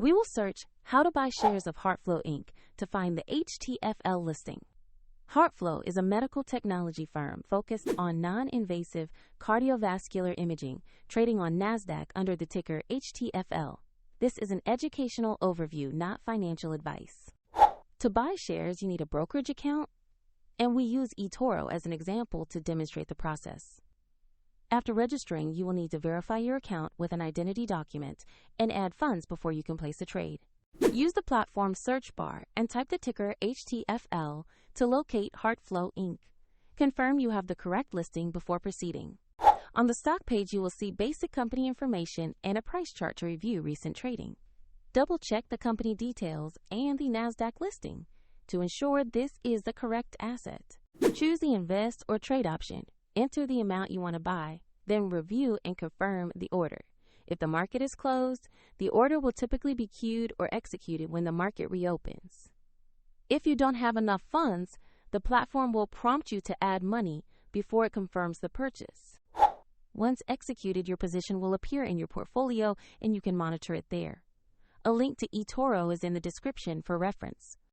We will search how to buy shares of Heartflow Inc. to find the HTFL listing. Heartflow is a medical technology firm focused on non-invasive cardiovascular imaging, trading on NASDAQ under the ticker HTFL. This is an educational overview, not financial advice. To buy shares, you need a brokerage account, and we use eToro as an example to demonstrate the process. After registering, you will need to verify your account with an identity document and add funds before you can place a trade. Use the platform search bar and type the ticker HTFL to locate Heartflow Inc. Confirm you have the correct listing before proceeding. On the stock page, you will see basic company information and a price chart to review recent trading. Double-check the company details and the NASDAQ listing to ensure this is the correct asset. Choose the invest or trade option. Enter the amount you want to buy, then review and confirm the order. If the market is closed, the order will typically be queued or executed when the market reopens. If you don't have enough funds, the platform will prompt you to add money before it confirms the purchase. Once executed, your position will appear in your portfolio and you can monitor it there. A link to eToro is in the description for reference.